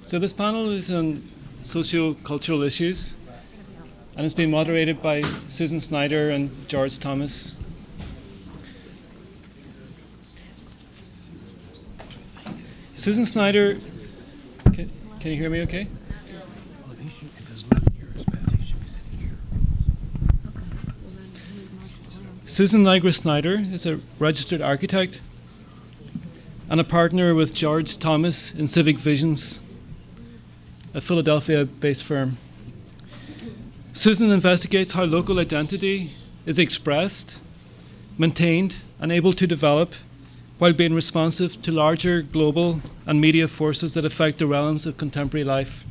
So this panel is on socio-cultural issues, and it's being moderated by Susan Snyder and George Thomas. Susan Snyder, can you hear me okay? Susan Nigra Snyder is a registered architect and a partner with George Thomas in CivicVisions, a Philadelphia-based firm. Susan investigates how local identity is expressed, maintained, and able to develop while being responsive to larger global and media forces that affect the realms of contemporary life.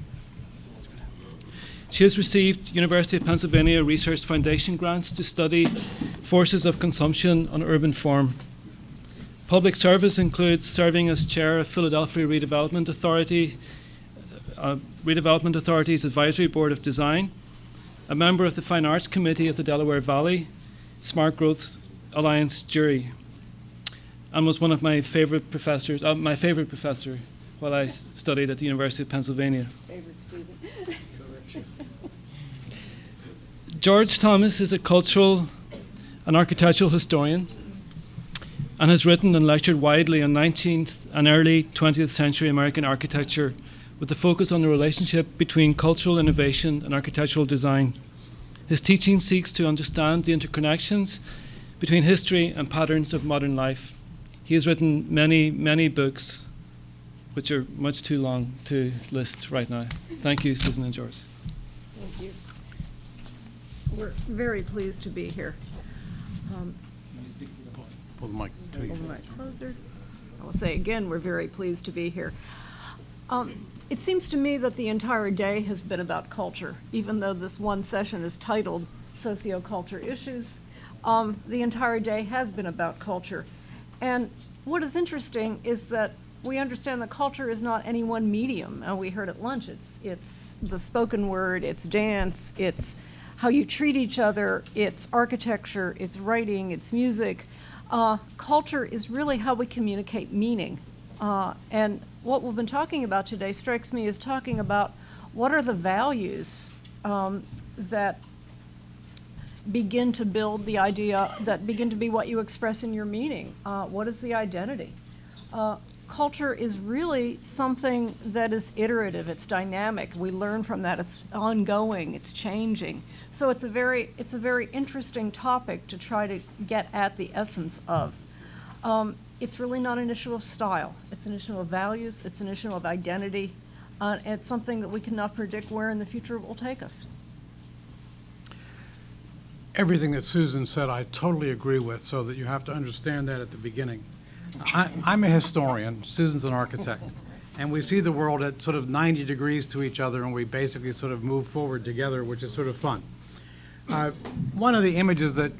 She has received University of Pennsylvania Research Foundation grants to study forces of consumption on urban form. Public service includes serving as chair of Philadelphia Redevelopment Authority's Advisory Board of Design, a member of the Fine Arts Committee of the Delaware Valley Smart Growth Alliance jury, and was one of my favorite professors, my favorite professor while I studied at the University of Pennsylvania. Favorite student. George Thomas is a cultural and architectural historian and has written and lectured widely on 19th and early 20th century American architecture with a focus on the relationship between cultural innovation and architectural design. His teaching seeks to understand the interconnections between history and patterns of modern life. He has written many, many books, which are much too long to list right now. Thank you, Susan and George. Thank you. We're very pleased to be here. Pull the mic to you. Pull the mic closer. I will say again, we're very pleased to be here. It seems to me that the entire day has been about culture, even though this one session is titled Socio-Culture Issues. The entire day has been about culture. And what is interesting is that we understand that culture is not any one medium. We heard at lunch, it's the spoken word, it's dance, it's how you treat each other, it's architecture, it's writing, it's music. Culture is really how we communicate meaning. And what we've been talking about today strikes me as talking about what are the values that begin to build the idea, that begin to be what you express in your meaning. What is the identity? Culture is really something that is iterative, it's dynamic. We learn from that, it's ongoing, it's changing. So it's a very interesting topic to try to get at the essence of. It's really not an issue of style, it's an issue of values, it's an issue of identity. It's something that we cannot predict where in the future it will take us. Everything that Susan said, I totally agree with, so that you have to understand that at the beginning. I'm a historian, Susan's an architect, and we see the world at sort of 90 degrees to each other, and we basically sort of move forward together, which is sort of fun. One of the images that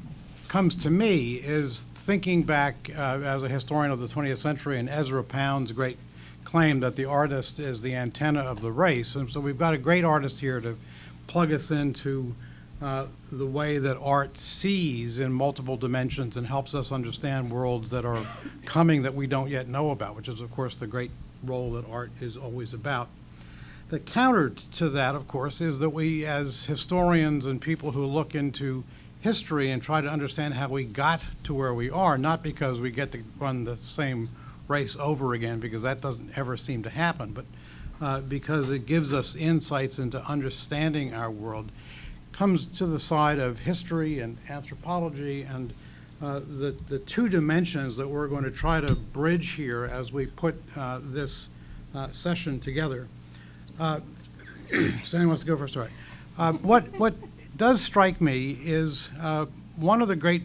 comes to me is thinking back as a historian of the 20th century and Ezra Pound's great claim that the artist is the antenna of the race. And so we've got a great artist here to plug us into the way that art sees in multiple dimensions and helps us understand worlds that are coming that we don't yet know about, which is, of course, the great role that art is always about. The counter to that, of course, is that we, as historians and people who look into history and try to understand how we got to where we are, not because we get to run the same race over again, because that doesn't ever seem to happen, but because it gives us insights into understanding our world, comes to the side of history and anthropology and the two dimensions that we're going to try to bridge here as we put this session together. Stanley wants to go first, all right. What does strike me is one of the great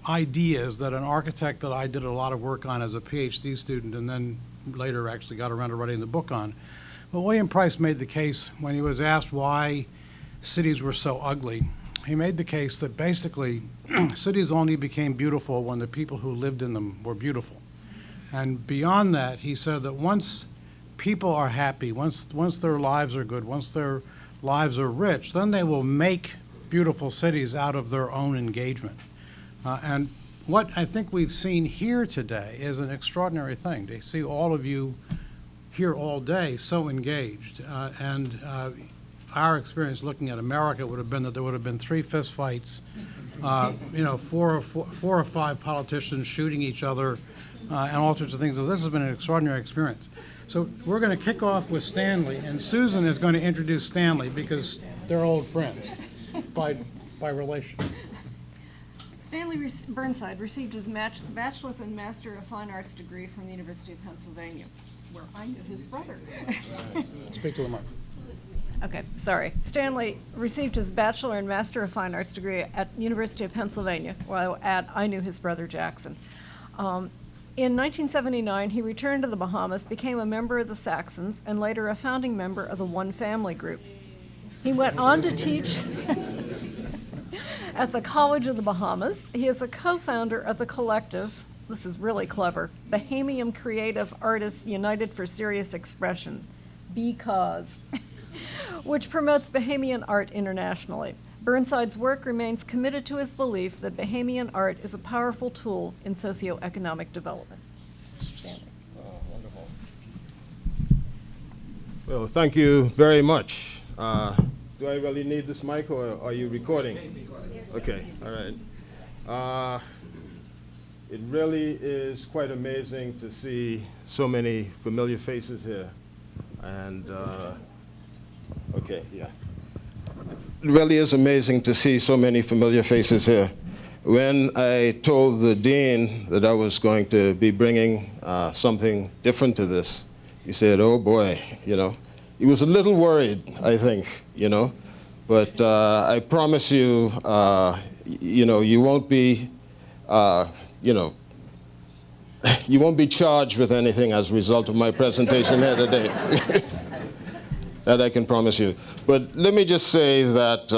ideas that an architect that I did a lot of work on as a PhD student and then later actually got around to writing the book on. But William Price made the case when he was asked why cities were so ugly. He made the case that basically cities only became beautiful when the people who lived in them were beautiful. And beyond that, he said that once people are happy, once their lives are good, once their lives are rich, then they will make beautiful cities out of their own engagement. And what I think we've seen here today is an extraordinary thing. To see all of you here all day so engaged. And our experience looking at America would have been that there would have been 3 fist fights, four or five politicians shooting each other, and all sorts of things. So this has been an extraordinary experience. So we're going to kick off with Stanley, and Susan is going to introduce Stanley because they're old friends by relation. Stanley Burnside received his bachelor's and Master of Fine Arts degree from the University of Pennsylvania, where I knew his brother. Speak to the mic. Okay, sorry. Stanley received his Bachelor and Master of Fine Arts degree at University of Pennsylvania, while I knew his brother Jackson. In 1979, he returned to the Bahamas, became a member of the Saxons, and later a founding member of the One Family Group. He went on to teach at the College of the Bahamas. He is a co-founder of the collective, this is really clever, Bahamian Creative Artists United for Serious Expression, because, which promotes Bahamian art internationally. Burnside's work remains committed to his belief that Bahamian art is a powerful tool in socioeconomic development. Stanley. Wonderful. Well, thank you very much. Do I really need this mic, or are you recording? Okay, all right. It really is quite amazing to see so many familiar faces here. And, okay, yeah. It really is amazing to see so many familiar faces here. When I told the dean that I was going to be bringing something different to this, he said, oh boy, He was a little worried, I think, but I promise you, you won't be, you won't be charged with anything as a result of my presentation here today. That I can promise you. But let me just say that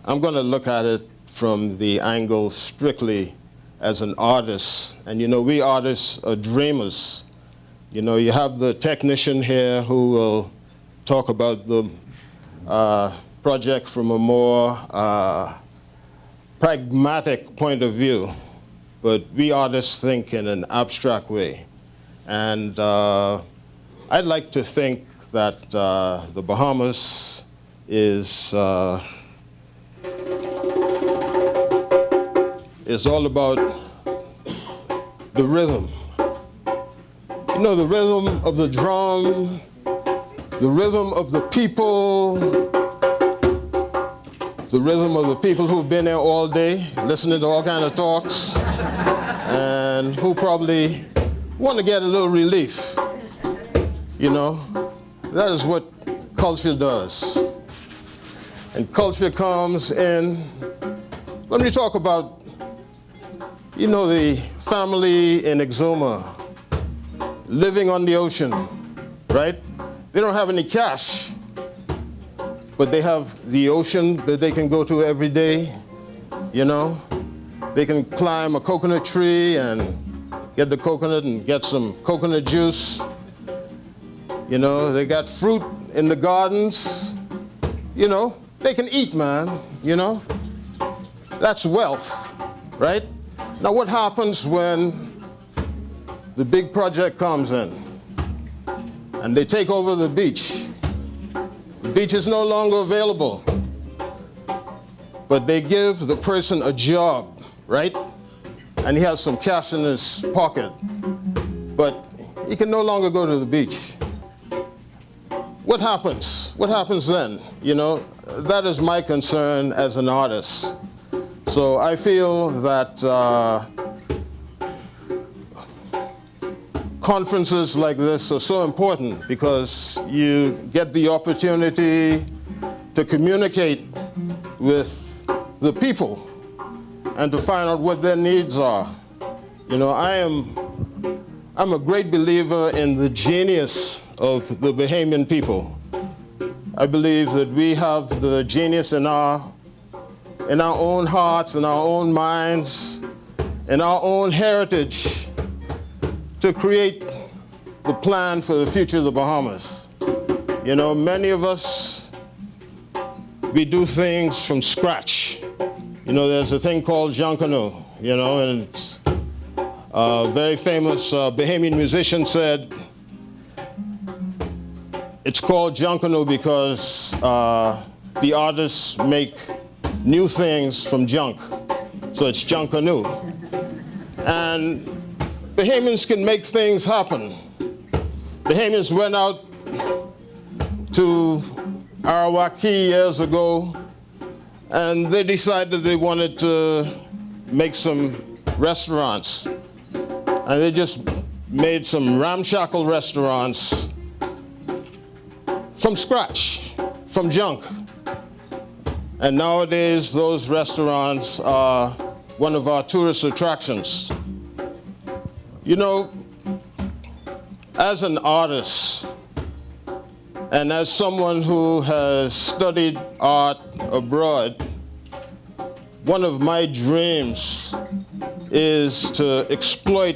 I'm going to look at it from the angle strictly as an artist. And we artists are dreamers. You have the technician here who will talk about the project from a more pragmatic point of view. But we artists think in an abstract way. And I'd like to think that the Bahamas is all about the rhythm. The rhythm of the drum, the rhythm of the people, the rhythm of the people who've been there all day, listening to all kinds of talks, and who probably want to get a little relief, That is what culture does. And culture comes in, when we talk about, the family in Exuma, living on the ocean, right? They don't have any cash, but they have the ocean that they can go to every day, They can climb a coconut tree and get the coconut and get some coconut juice. They got fruit in the gardens. They can eat, man, That's wealth, right? Now what happens when the big project comes in and they take over the beach? The beach is no longer available, but they give the person a job, right? And he has some cash in his pocket, but he can no longer go to the beach. What happens? What happens then? That is my concern as an artist. So I feel that conferences like this are so important because you get the opportunity to communicate with the people and to find out what their needs are. I'm a great believer in the genius of the Bahamian people. I believe that we have the genius in our own hearts, in our own minds, in our own heritage to create the plan for the future of the Bahamas. Many of us, we do things from scratch. There's a thing called Jankano, and it's a very famous Bahamian musician said, It's called Junkanoo because the artists make new things from junk. So it's Junkanoo. And Bahamians can make things happen. Bahamians went out to Arawaki years ago, and they decided they wanted to make some restaurants. And they just made some ramshackle restaurants from scratch, from junk. And nowadays, those restaurants are one of our tourist attractions. You know, as an artist, and as someone who has studied art abroad, one of my dreams is to exploit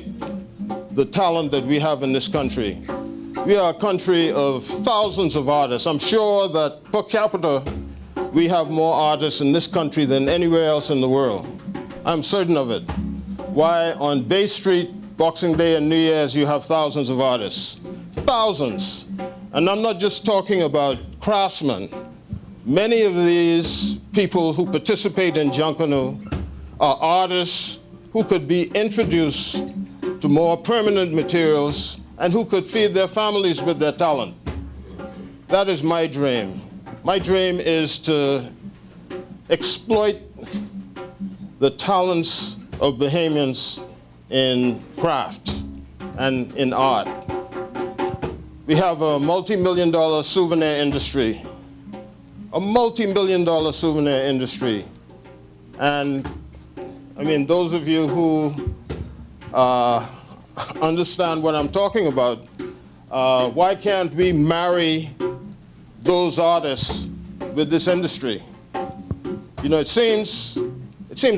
the talent that we have in this country. We are a country of thousands of artists. I'm sure that per capita, we have more artists in this country than anywhere else in the world. I'm certain of it. Why on Bay Street, Boxing Day and New Year's, you have thousands of artists. Thousands. And I'm not just talking about craftsmen. Many of these people who participate in Junkanoo are artists who could be introduced to more permanent materials and who could feed their families with their talent. That is my dream. My dream is to exploit the talents of Bahamians in craft and in art. We have a multi-million-dollar souvenir industry, a multi-million-dollar souvenir industry. And I mean, those of you who understand what I'm talking about, why can't we marry those artists with this industry? You know, it seems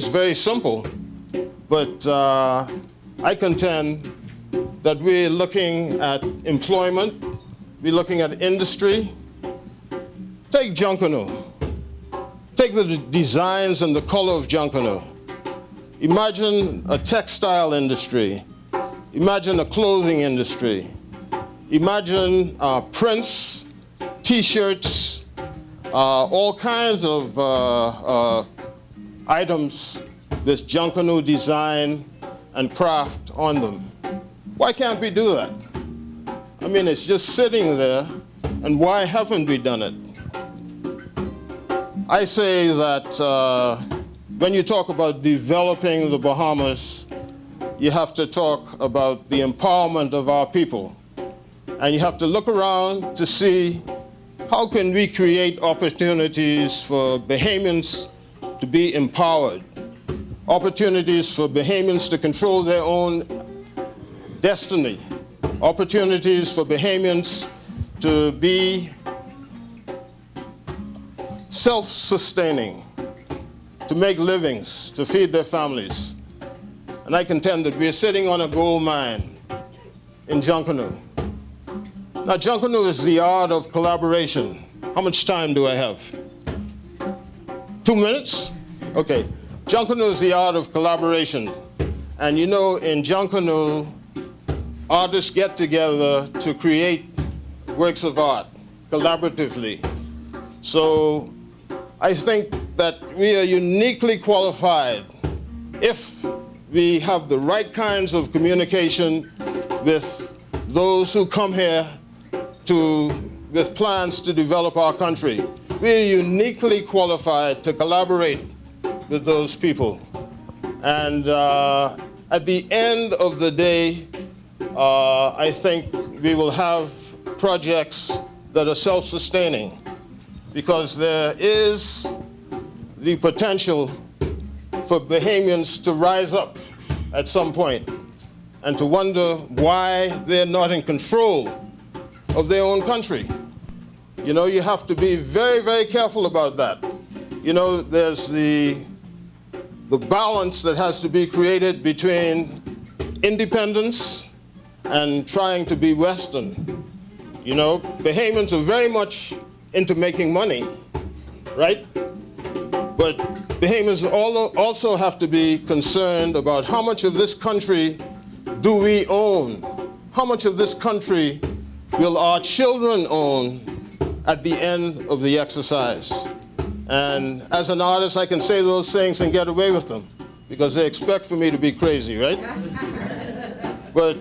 very simple, but I contend that we're looking at employment, we're looking at industry. Take Junkanoo. Take the designs and the color of Junkanoo. Imagine a textile industry. Imagine a clothing industry. Imagine prints, T-shirts, all kinds of items with Junkanoo design and craft on them. Why can't we do that? I mean, it's just sitting there, and why haven't we done it? I say that when you talk about developing the Bahamas, you have to talk about the empowerment of our people. And you have to look around to see how can we create opportunities for Bahamians to be empowered, opportunities for Bahamians to control their own destiny, opportunities for Bahamians to be self-sustaining, to make livings, to feed their families. And I contend that we're sitting on a gold mine in Junkanoo. Now, Junkanoo is the art of collaboration. How much time do I have? 2 minutes? Okay. Junkanoo is the art of collaboration. And you know, in Junkanoo, artists get together to create works of art collaboratively. So I think that we are uniquely qualified if we have the right kinds of communication with those who come here with plans to develop our country. We are uniquely qualified to collaborate with those people. And at the end of the day, I think we will have projects that are self-sustaining, because there is the potential for Bahamians to rise up at some point and to wonder why they're not in control of their own country. You know, you have to be very, very careful about that. You know, there's the balance that has to be created between independence and trying to be Western. You know, Bahamians are very much into making money, right? But Bahamians also have to be concerned about how much of this country do we own? How much of this country will our children own at the end of the exercise? And as an artist, I can say those things and get away with them because they expect for me to be crazy, right? But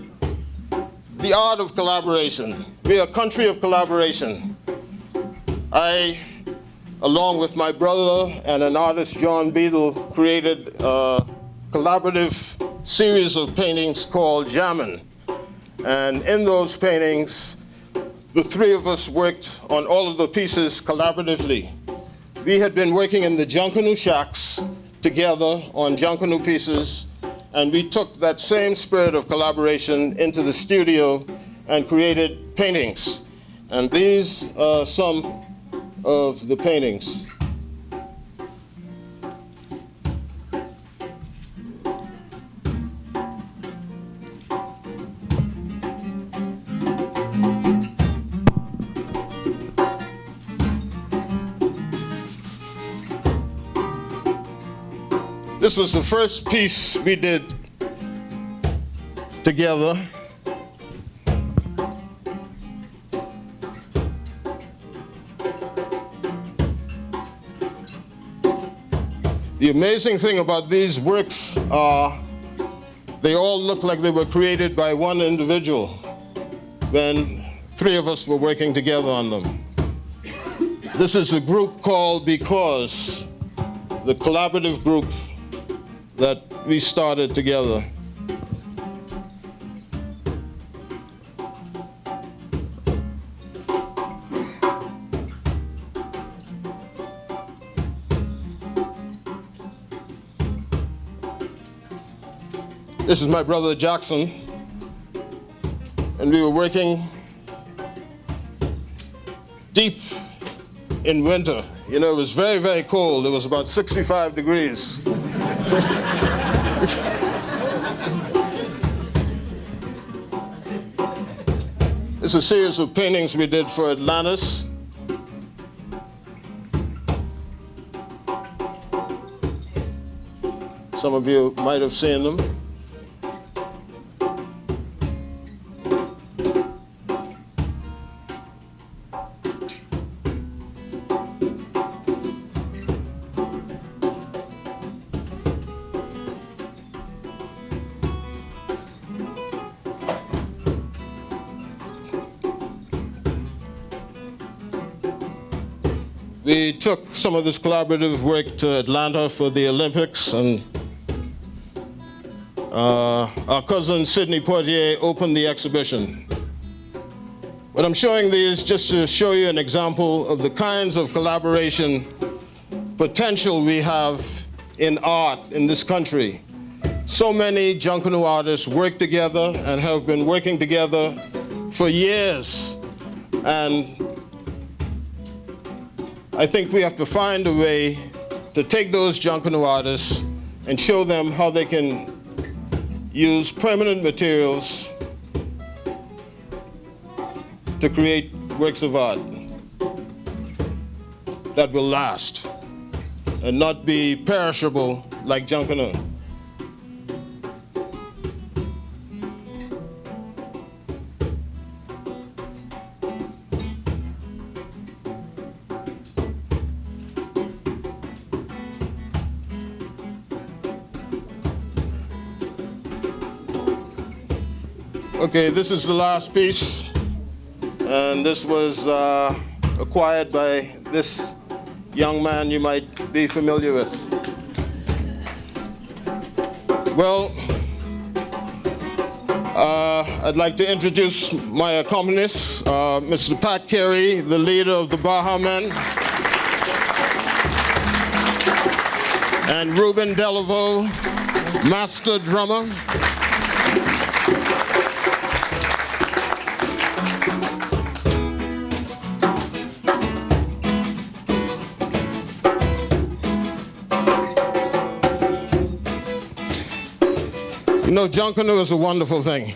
the art of collaboration. We are a country of collaboration. I, along with my brother and an artist, John Beadle, created a collaborative series of paintings called Jammin'. And in those paintings, the three of us worked on all of the pieces collaboratively. We had been working in the Junkanoo shacks together on Junkanoo pieces, and we took that same spirit of collaboration into the studio and created paintings. And these are some of the paintings. This was the first piece we did together. The amazing thing about these works are they all look like they were created by one individual when three of us were working together on them. This is a group called Because, the collaborative group that we started together. This is my brother Jackson, and we were working deep in winter. You know, it was very, very cold. It was about 65 degrees. It's a series of paintings we did for Atlantis. Some of you might have seen them. We took some of this collaborative work to Atlanta for the Olympics, and our cousin Sidney Poitier opened the exhibition. But I'm showing these just to show you an example of the kinds of collaboration potential we have in art in this country. So many Junkanoo artists work together and have been working together for years. And I think we have to find a way to take those Junkanoo artists and show them how they can use permanent materials to create works of art that will last and not be perishable like Junkanoo. Okay, this is the last piece, and this was acquired by this young man you might be familiar with. Well, I'd like to introduce my accompanist, Mr. Pat Carey, the leader of the Bahamen, and Ruben Delaveau, master drummer. You know, Junkanoo is a wonderful thing.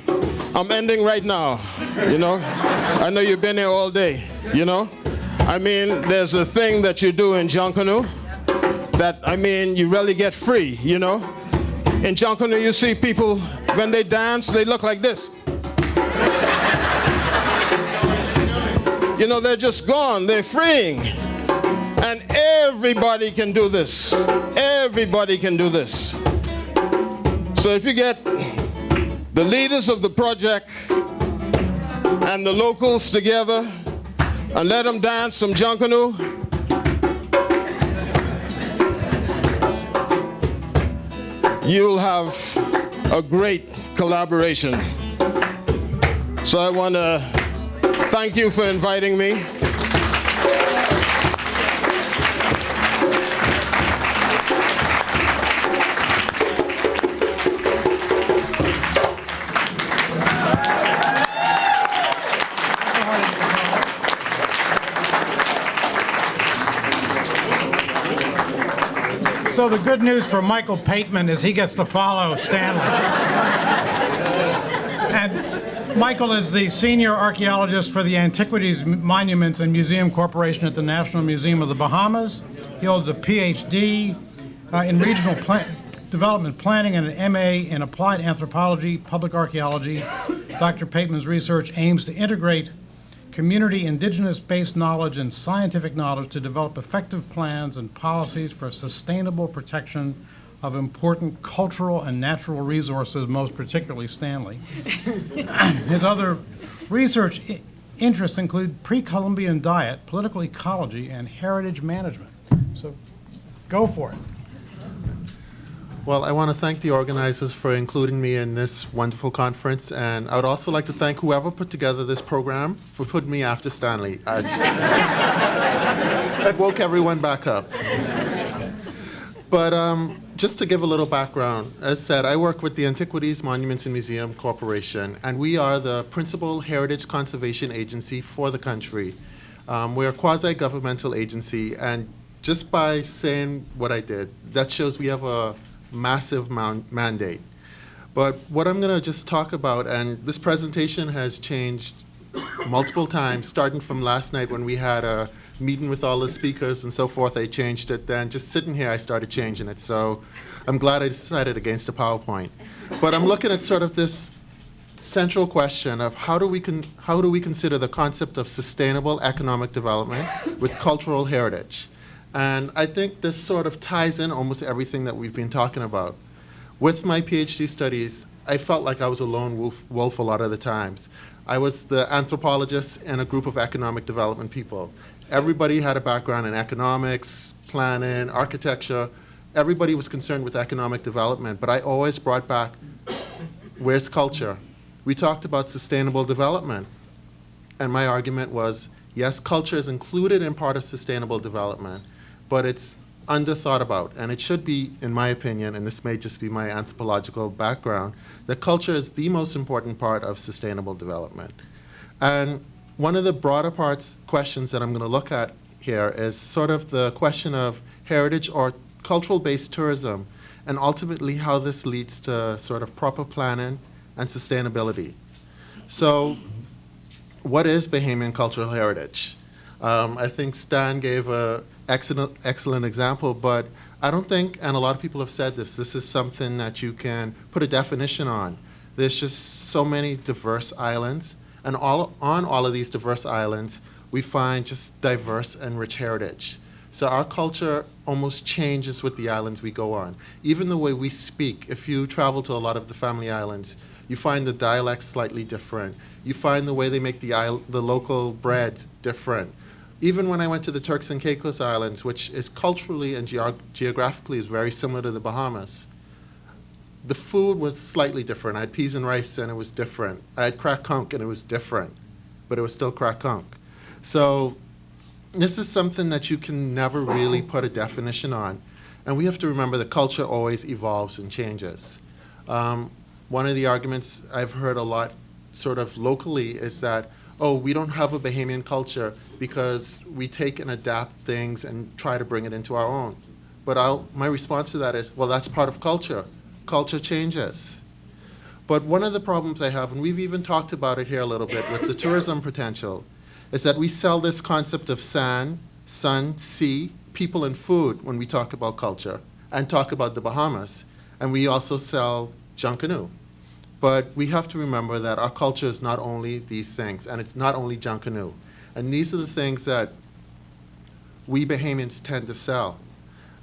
I'm ending right now, you know. I know you've been here all day, you know. I mean, there's a thing that you do in Junkanoo that, I mean, you really get free, you know. In Junkanoo, you see people, when they dance, they look like this. You know, they're just gone. They're freeing. And everybody can do this. Everybody can do this. So if you get the leaders of the project and the locals together and let them dance some Junkanoo, you'll have a great collaboration. So I want to thank you for inviting me. So the good news for Michael Pateman is he gets to follow Stanley. And Michael is the senior archaeologist for the Antiquities, Monuments, and Museum Corporation at the National Museum of the Bahamas. He holds a PhD in regional development planning and an MA in applied anthropology, public archaeology. Dr. Pateman's research aims to integrate community indigenous-based knowledge and scientific knowledge to develop effective plans and policies for sustainable protection of important cultural and natural resources, most particularly Stanley. His other research interests include pre-Columbian diet, political ecology, and heritage management. So go for it. Well, I want to thank the organizers for including me in this wonderful conference, and I would also like to thank whoever put together this program for putting me after Stanley. That woke everyone back up. But just to give a little background, as said, I work with the Antiquities, Monuments, and Museum Corporation, and we are the principal heritage conservation agency for the country. We're a quasi-governmental agency, and just by saying what I did, that shows we have a massive mandate. But what I'm going to just talk about, and this presentation has changed multiple times, starting from last night when we had a meeting with all the speakers and so forth, I changed it. Then just sitting here, I started changing it. So I'm glad I decided against a PowerPoint. But I'm looking at sort of this central question of how do we consider the concept of sustainable economic development with cultural heritage? And I think this sort of ties in almost everything that we've been talking about. With my PhD studies, I felt like I was a lone wolf a lot of the times. I was the anthropologist in a group of economic development people. Everybody had a background in economics, planning, architecture. Everybody was concerned with economic development, but I always brought back, where's culture? We talked about sustainable development, and my argument was, yes, culture is included in part of sustainable development, but it's underthought about, and it should be, in my opinion, and this may just be my anthropological background, that culture is the most important part of sustainable development. And one of the broader questions that I'm going to look at here is sort of the question of heritage or cultural-based tourism, and ultimately how this leads to sort of proper planning and sustainability. So what is Bahamian cultural heritage? I think Stan gave an excellent example, but I don't think, and a lot of people have said this is something that you can put a definition on. There's just so many diverse islands, and on all of these diverse islands, we find just diverse and rich heritage. So our culture almost changes with the islands we go on. Even the way we speak, if you travel to a lot of the family islands, you find the dialects slightly different. You find the way they make the local bread different. Even when I went to the Turks and Caicos Islands, which is culturally and geographically is very similar to the Bahamas, the food was slightly different. I had peas and rice and it was different. I had crack conch and it was different, but it was still crack conch. So this is something that you can never really put a definition on. And we have to remember that culture always evolves and changes. One of the arguments I've heard a lot sort of locally is that, oh, we don't have a Bahamian culture because we take and adapt things and try to bring it into our own. But my response to that is, well, that's part of culture. Culture changes. But one of the problems I have, and we've even talked about it here a little bit with the tourism potential, is that we sell this concept of sand, sun, sea, people, and food when we talk about culture and talk about the Bahamas. And we also sell Junkanoo. But we have to remember that our culture is not only these things, and it's not only Junkanoo. And these are the things that we Bahamians tend to sell.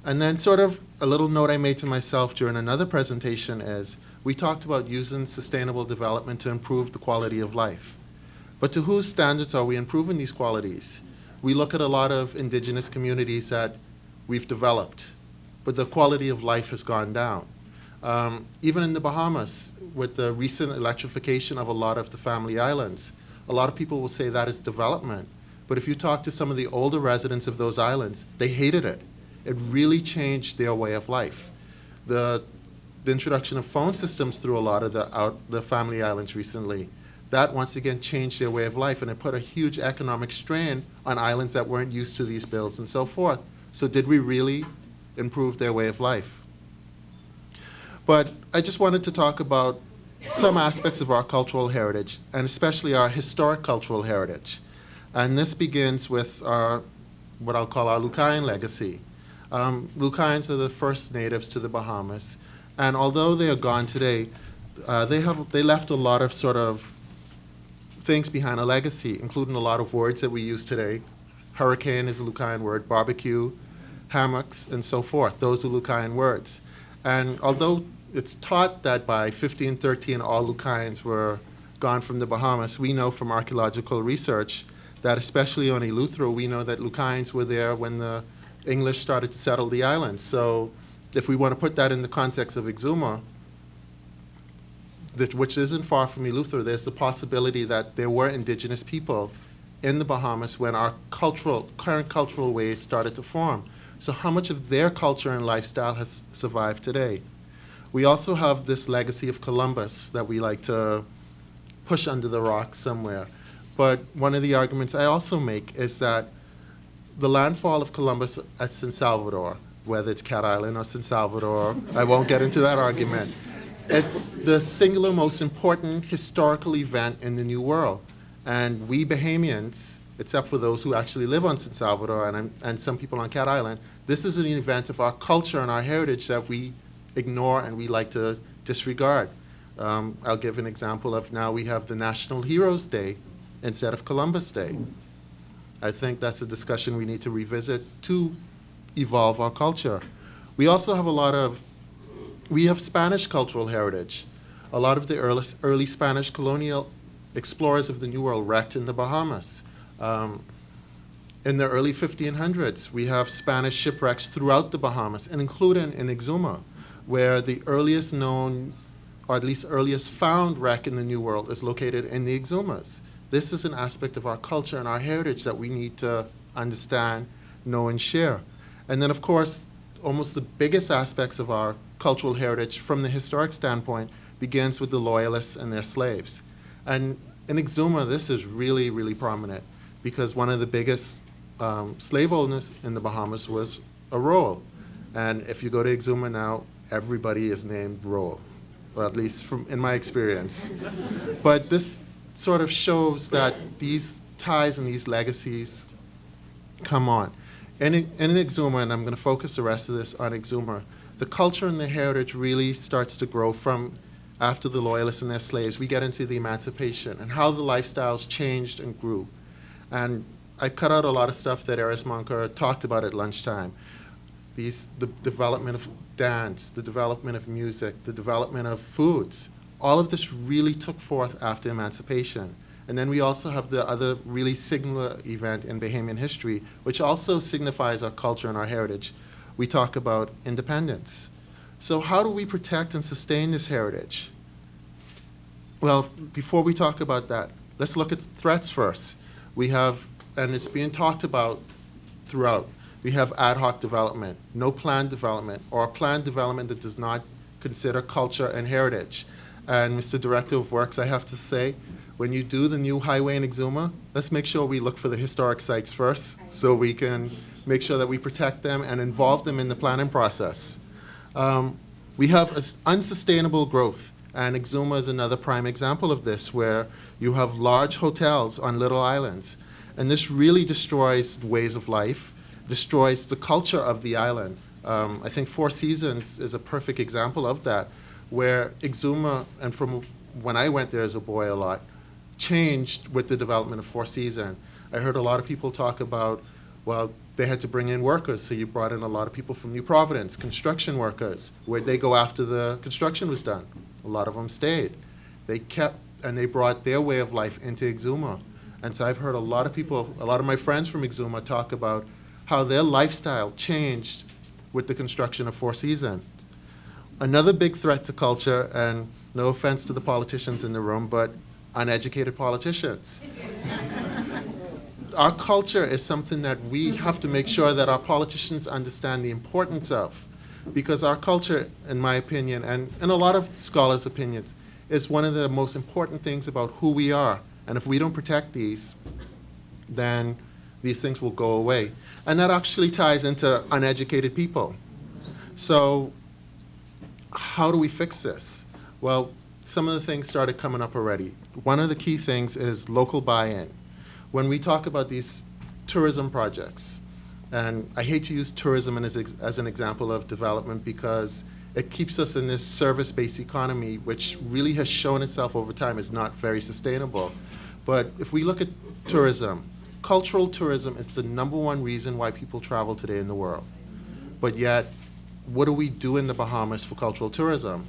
And then sort of a little note I made to myself during another presentation is, we talked about using sustainable development to improve the quality of life. But to whose standards are we improving these qualities? We look at a lot of indigenous communities that we've developed, but the quality of life has gone down. Even in the Bahamas, with the recent electrification of a lot of the family islands, a lot of people will say that is development. But if you talk to some of the older residents of those islands, they hated it. It really changed their way of life. The introduction of phone systems through a lot of the family islands recently, that once again changed their way of life, and it put a huge economic strain on islands that weren't used to these bills and so forth. So did we really improve their way of life? But I just wanted to talk about some aspects of our cultural heritage, and especially our historic cultural heritage. And this begins with our, what I'll call our Lucayan legacy. Lucayans are the first natives to the Bahamas, and although they are gone today, they left a lot of sort of things behind, a legacy, including a lot of words that we use today. Hurricane is a Lucayan word, barbecue, hammocks, and so forth. Those are Lucayan words. And although it's taught that by 1513 all Lucayans were gone from the Bahamas, we know from archaeological research that especially on Eleuthero, we know that Lucayans were there when the English started to settle the islands. So if we want to put that in the context of Exuma, which isn't far from Eleuthero, there's the possibility that there were indigenous people in the Bahamas when our current cultural ways started to form. So how much of their culture and lifestyle has survived today? We also have this legacy of Columbus that we like to push under the rock somewhere. But one of the arguments I also make is that the landfall of Columbus at San Salvador, whether it's Cat Island or San Salvador, I won't get into that argument. It's the singular most important historical event in the New World. And we Bahamians, except for those who actually live on San Salvador and some people on Cat Island, this is an event of our culture and our heritage that we ignore and we like to disregard. I'll give an example of now we have the National Heroes Day instead of Columbus Day. I think that's a discussion we need to revisit to evolve our culture. We also have we have Spanish cultural heritage. A lot of the early Spanish colonial explorers of the New World wrecked in the Bahamas. In the early 1500s, we have Spanish shipwrecks throughout the Bahamas, and including in Exuma, where the earliest known, or at least earliest found wreck in the New World is located in the Exumas. This is an aspect of our culture and our heritage that we need to understand, know, and share. And then, of course, almost the biggest aspects of our cultural heritage from the historic standpoint begins with the Loyalists and their slaves. And in Exuma, this is really, really prominent because one of the biggest slave owners in the Bahamas was a Roel. And if you go to Exuma now, everybody is named Roel, or at least in my experience. But this sort of shows that these ties and these legacies come on. In Exuma, and I'm going to focus the rest of this on Exuma, the culture and the heritage really starts to grow from after the Loyalists and their slaves. We get into the emancipation and how the lifestyles changed and grew. And I cut out a lot of stuff that Eris Monker talked about at lunchtime. The development of dance, the development of music, the development of foods. All of this really took forth after emancipation. And then we also have the other really singular event in Bahamian history, which also signifies our culture and our heritage. We talk about independence. So how do we protect and sustain this heritage? Well, before we talk about that, let's look at threats first. We have, and it's being talked about throughout, we have ad hoc development, no planned development, or planned development that does not consider culture and heritage. And Mr. Director of Works, I have to say, when you do the new highway in Exuma, let's make sure we look for the historic sites first so we can make sure that we protect them and involve them in the planning process. We have unsustainable growth, and Exuma is another prime example of this, where you have large hotels on little islands. And this really destroys ways of life, destroys the culture of the island. I think Four Seasons is a perfect example of that, where Exuma, and from when I went there as a boy a lot, changed with the development of Four Seasons. I heard a lot of people talk about, well, they had to bring in workers, so you brought in a lot of people from New Providence, construction workers. Where'd they go after the construction was done? A lot of them stayed. They kept, and they brought their way of life into Exuma. And so I've heard a lot of people, a lot of my friends from Exuma talk about how their lifestyle changed with the construction of Four Seasons. Another big threat to culture, and no offense to the politicians in the room, but uneducated politicians. Our culture is something that we have to make sure that our politicians understand the importance of, because our culture, in my opinion, and in a lot of scholars' opinions, is one of the most important things about who we are. And if we don't protect these, then these things will go away. And that actually ties into uneducated people. So how do we fix this? Well, some of the things started coming up already. One of the key things is local buy-in. When we talk about these tourism projects, and I hate to use tourism as an example of development because it keeps us in this service-based economy, which really has shown itself over time is not very sustainable. But if we look at tourism, cultural tourism is the #1 reason why people travel today in the world. But yet, what do we do in the Bahamas for cultural tourism?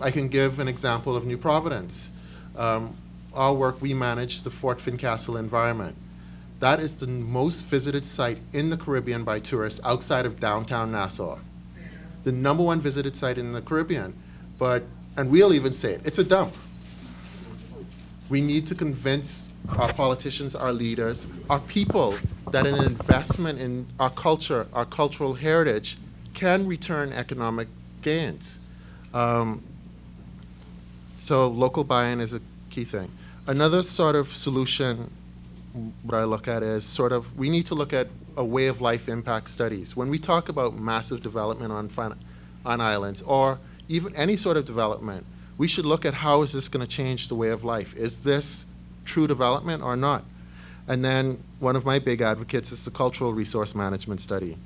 I can give an example of New Providence. Our work, we manage the Fort Fincastle environment. That is the most visited site in the Caribbean by tourists outside of downtown Nassau. The #1 visited site in the Caribbean. And we'll even say it, it's a dump. We need to convince our politicians, our leaders, our people that an investment in our culture, our cultural heritage, can return economic gains. So local buy-in is a key thing. Another sort of solution, what I look at is we need to look at a way of life impact studies. When we talk about massive development on islands, or even any sort of development, we should look at how is this going to change the way of life. Is this true development or not? And then one of my big advocates is the cultural resource management study.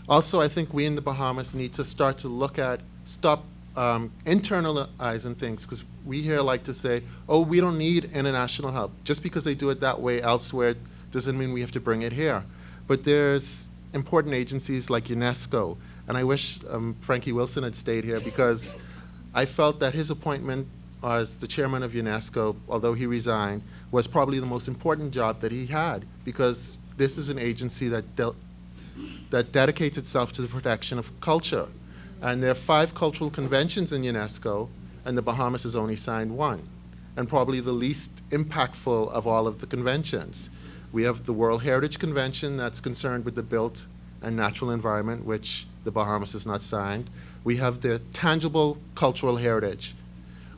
Also, I think we in the Bahamas need to start to stop internalizing things, because we here like to say, oh, we don't need international help. Just because they do it that way elsewhere doesn't mean we have to bring it here. But there's important agencies like UNESCO, and I wish Frankie Wilson had stayed here, because I felt that his appointment as the chairman of UNESCO, although he resigned, was probably the most important job that he had, because this is an agency that dedicates itself to the protection of culture. And there are 5 cultural conventions in UNESCO, and the Bahamas has only signed 1, and probably the least impactful of all of the conventions. We have the World Heritage Convention that's concerned with the built and natural environment, which the Bahamas has not signed. We have the tangible cultural heritage,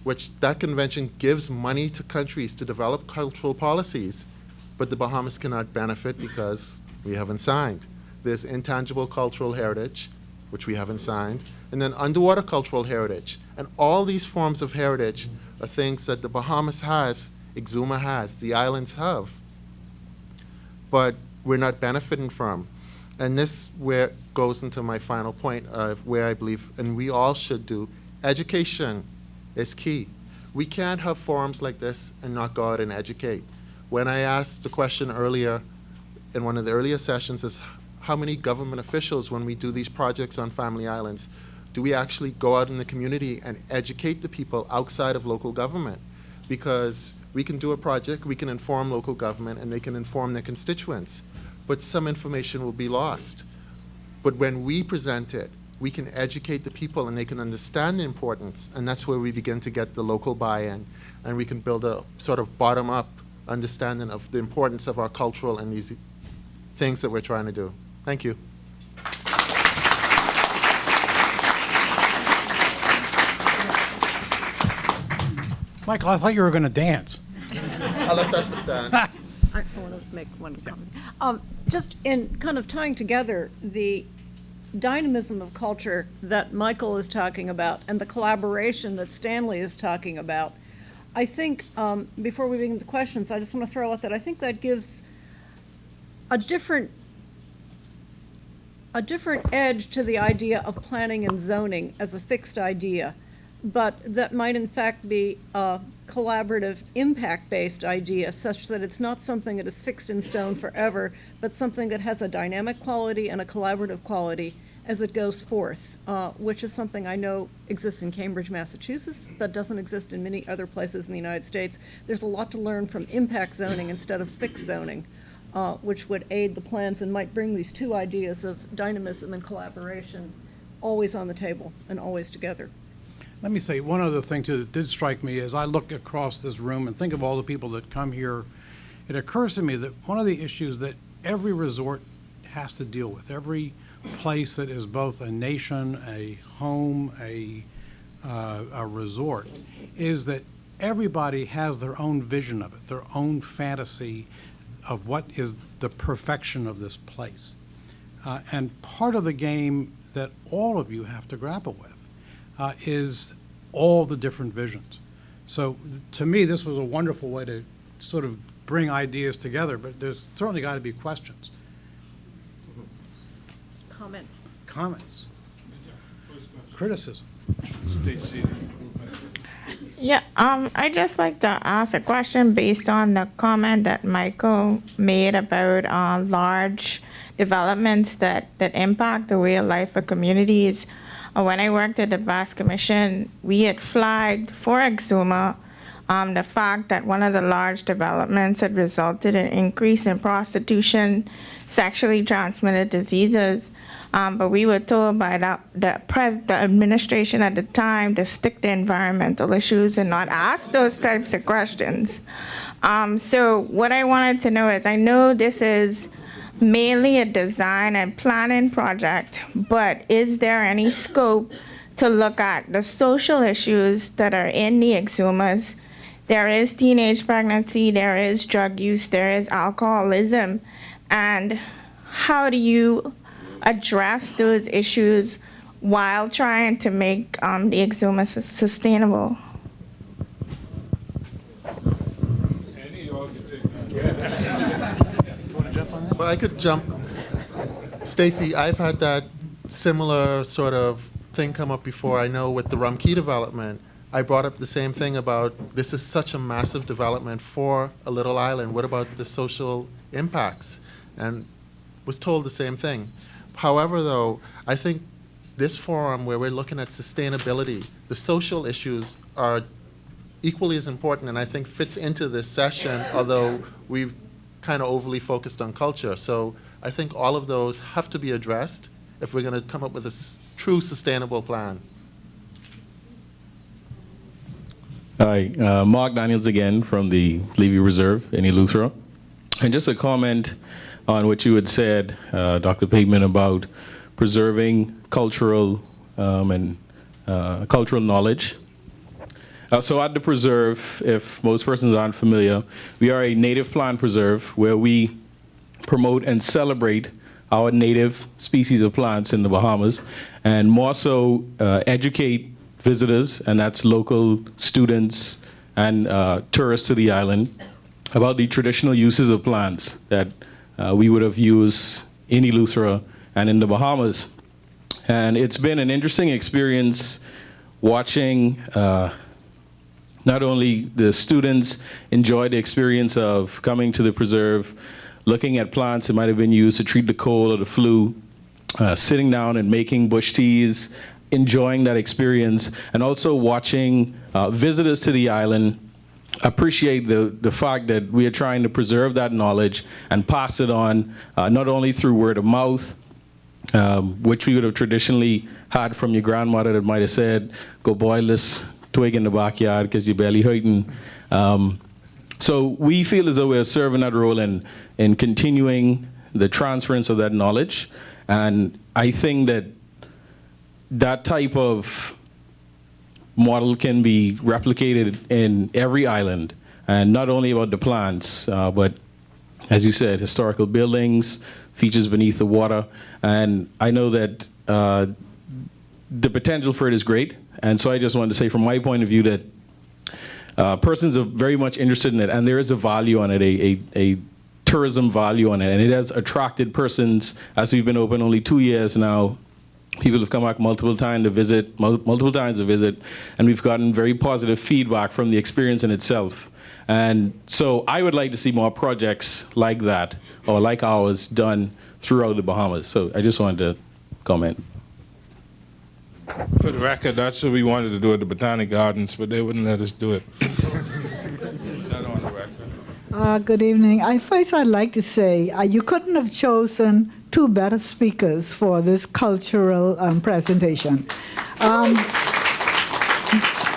which that convention gives money to countries to develop cultural policies, but the Bahamas cannot benefit because we haven't signed. There's intangible cultural heritage, which we haven't signed, and then underwater cultural heritage. And all these forms of heritage are things that the Bahamas has, Exuma has, the islands have, but we're not benefiting from. And this where goes into my final point of where I believe, and we all should do, education is key. We can't have forums like this and not go out and educate. When I asked the question earlier, in one of the earlier sessions, is how many government officials, when we do these projects on family islands, do we actually go out in the community and educate the people outside of local government? Because we can do a project, we can inform local government, and they can inform their constituents, but some information will be lost. But when we present it, we can educate the people and they can understand the importance, and that's where we begin to get the local buy-in, and we can build a sort of bottom-up understanding of the importance of our cultural and these things that we're trying to do. Thank you. Michael, I thought you were going to dance. I left that to Stan. I want to make one comment. Just in kind of tying together the dynamism of culture that Michael is talking about and the collaboration that Stanley is talking about, I think, before we begin the questions, I just want to throw out that I think that gives a different edge to the idea of planning and zoning as a fixed idea. but that might in fact be a collaborative, impact-based idea, such that it's not something that is fixed in stone forever, but something that has a dynamic quality and a collaborative quality as it goes forth, which is something I know exists in Cambridge, Massachusetts, but doesn't exist in many other places in the United States. There's a lot to learn from impact zoning instead of fixed zoning, which would aid the plans and might bring these two ideas of dynamism and collaboration always on the table and always together. Let me say one other thing too that did strike me as I look across this room and think of all the people that come here. It occurs to me that one of the issues that every resort has to deal with, every place that is both a nation, a home, a resort, is that everybody has their own vision of it, their own fantasy of what is the perfection of this place. And part of the game that all of you have to grapple with is all the different visions. So to me, this was a wonderful way to sort of bring ideas together, but there's certainly got to be questions. Comments? Comments? Criticism? Yeah, I just like to ask a question based on the comment that Michael made about large developments that impact the way of life of communities. When I worked at the Basque Commission, we had flagged for Exuma the fact that one of the large developments had resulted in increase in prostitution, sexually transmitted diseases. But we were told by the administration at the time to stick to environmental issues and not ask those types of questions. So what I wanted to know is, I know this is mainly a design and planning project, but is there any scope to look at the social issues that are in the Exumas? There is teenage pregnancy, there is drug use, there is alcoholism, and how do you address those issues while trying to make the Exumas sustainable? Well, I could jump. Stacy, I've had that similar sort of thing come up before. I know with the Rumkey development, I brought up the same thing about this is such a massive development for a little island. What about the social impacts? And was told the same thing. However, though, I think this forum where we're looking at sustainability, the social issues are equally as important, and I think fits into this session, although we've kind of overly focused on culture. So I think all of those have to be addressed if we're going to come up with a true sustainable plan. Hi, Mark Daniels again from the Levy Reserve in Eleuthera. And just a comment on what you had said, Dr. Pateman, about preserving cultural and cultural knowledge. So at the preserve, if most persons aren't familiar, we are a native plant preserve where we promote and celebrate our native species of plants in the Bahamas, and more so educate visitors, and that's local students and tourists to the island, about the traditional uses of plants that we would have used in Eleuthera and in the Bahamas. And it's been an interesting experience watching not only the students enjoy the experience of coming to the preserve, looking at plants that might have been used to treat the cold or the flu, sitting down and making bush teas, enjoying that experience, and also watching visitors to the island appreciate the fact that we are trying to preserve that knowledge and pass it on, not only through word of mouth, which we would have traditionally had from your grandmother that might have said, go boil this twig in the backyard because you're barely hurting. So we feel as though we're serving that role in continuing the transference of that knowledge. And I think that type of model can be replicated in every island, and not only about the plants, but as you said, historical buildings, features beneath the water. And I know that the potential for it is great. And so I just wanted to say from my point of view that persons are very much interested in it, and there is a value on it, a tourism value on it, and it has attracted persons, as we've been open only 2 years now, People have come back multiple times to visit, and we've gotten very positive feedback from the experience in itself. And so I would like to see more projects like that, or like ours, done throughout the Bahamas. So I just wanted to comment. For the record, that's what we wanted to do at the Botanic Gardens, but they wouldn't let us do it. Not on the record. Good evening. First, I'd like to say you couldn't have chosen two better speakers for this cultural presentation.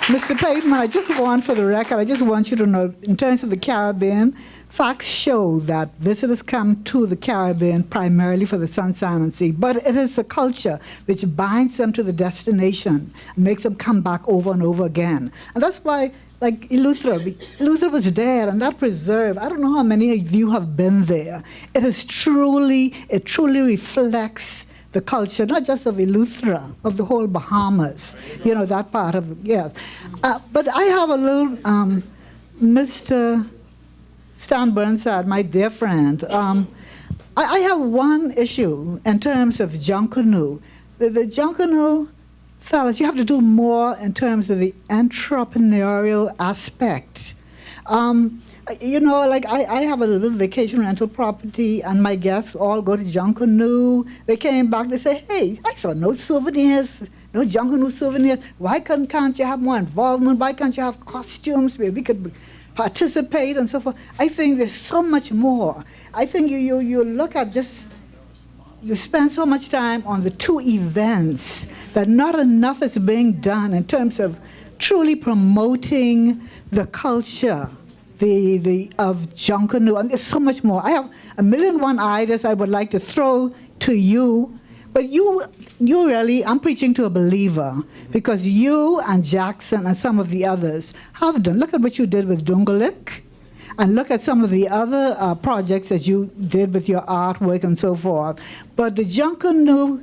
Mr. Pateman, I just want, for the record, I just want you to know, in terms of the Caribbean, facts show that visitors come to the Caribbean primarily for the sunshine and sea, but it is the culture which binds them to the destination and makes them come back over and over again. And that's why, like Eleuthera was there, and that preserve, I don't know how many of you have been there. It truly reflects the culture, not just of Eleuthera, of the whole Bahamas, you know, that part of, yes. But I have a little, Mr. Stanley Burnside, my dear friend, I have one issue in terms of Junkanoo. The Junkanoo fellas, you have to do more in terms of the entrepreneurial aspect. You know, like I have a little vacation rental property, and my guests all go to Junkanoo. They came back, they say, hey, I saw no souvenirs, no Junkanoo souvenirs. Why can't you have more involvement? Why can't you have costumes where we could participate and so forth? I think there's so much more. I think you look at just, you spend so much time on the two events that not enough is being done in terms of truly promoting the culture of Junkanoo, and there's so much more. I have a million one ideas I would like to throw to you, but you really, I'm preaching to a believer, because you and Jackson and some of the others have done. Look at what you did with Dungalik, and look at some of the other projects that you did with your artwork and so forth. But the Junkanoo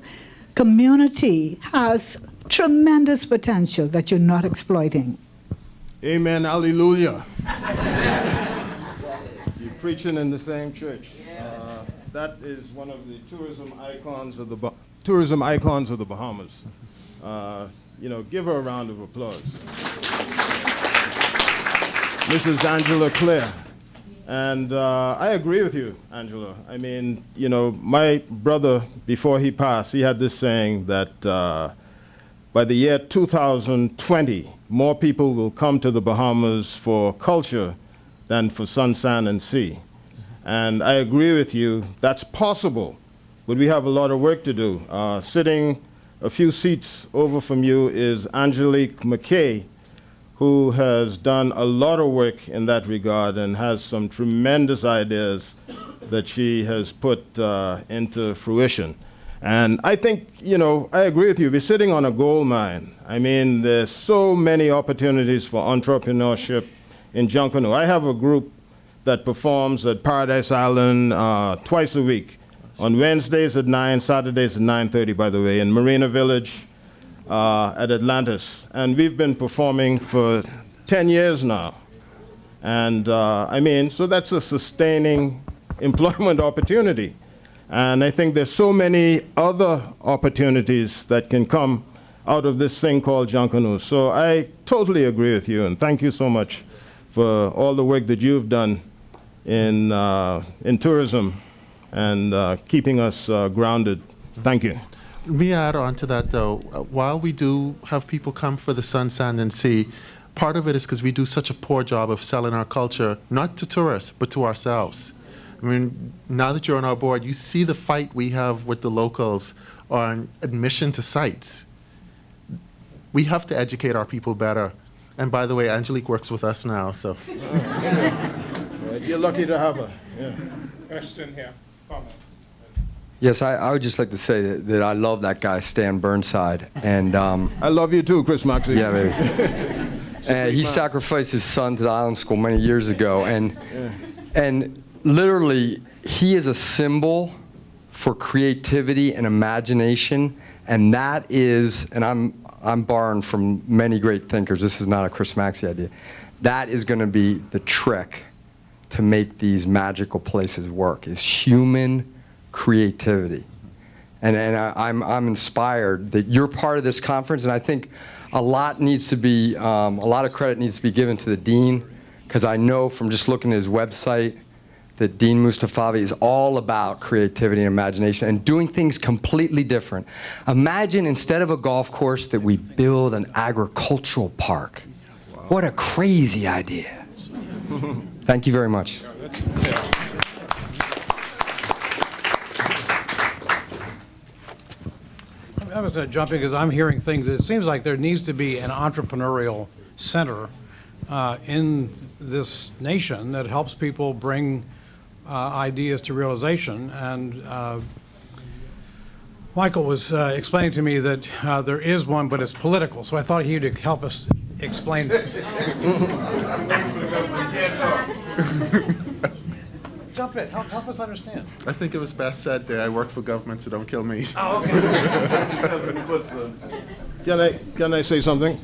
community has tremendous potential that you're not exploiting. Amen, hallelujah. You're preaching in the same church. That is one of the tourism icons of the Bahamas. You know, give her a round of applause. Mrs. Angela Clare. And I agree with you, Angela. I mean, you know, my brother, before he passed, he had this saying that by the year 2020, more people will come to the Bahamas for culture than for sun, sand, and sea. And I agree with you, that's possible, but we have a lot of work to do. Sitting a few seats over from you is Angelique McKay, who has done a lot of work in that regard and has some tremendous ideas that she has put into fruition. And I think, you know, I agree with you. We're sitting on a gold mine. I mean, there's so many opportunities for entrepreneurship in Junkanoo. I have a group that performs at Paradise Island twice a week, on Wednesdays at 9, Saturdays at 9:30, by the way, in Marina Village at Atlantis. And we've been performing for 10 years now. And I mean, so that's a sustaining employment opportunity. And I think there's so many other opportunities that can come out of this thing called Junkanoo. So I totally agree with you, and thank you so much for all the work that you've done in tourism and keeping us grounded. Thank you. Me add on to that, though. While we do have people come for the sun, sand, and sea, part of it is because we do such a poor job of selling our culture, not to tourists, but to ourselves. I mean, now that you're on our board, you see the fight we have with the locals on admission to sites. We have to educate our people better. And by the way, Angelique works with us now, so. You're lucky to have her. Yeah. Question here. Comment. Yes, I would just like to say that I love that guy, Stan Burnside. And I love you too, Chris Maxey. yeah, baby. He sacrificed his son to the island school many years ago. And literally, he is a symbol for creativity and imagination. And that is, and I'm borrowing from many great thinkers. This is not a Chris Maxey idea. That is going to be the trick to make these magical places work, is human creativity. And I'm inspired that you're part of this conference, and I think a lot of credit needs to be given to the dean, because I know from just looking at his website that Dean Mustafavi is all about creativity and imagination and doing things completely different. Imagine instead of a golf course that we build an agricultural park. What a crazy idea. Thank you very much. I was jumping because I'm hearing things. It seems like there needs to be an entrepreneurial center in this nation that helps people bring ideas to realization. And Michael was explaining to me that there is one, but it's political. So I thought he'd help us explain it. Jump in. Help us understand. I think it was best said there, I work for government, so don't kill me. Oh, okay. Can I say something?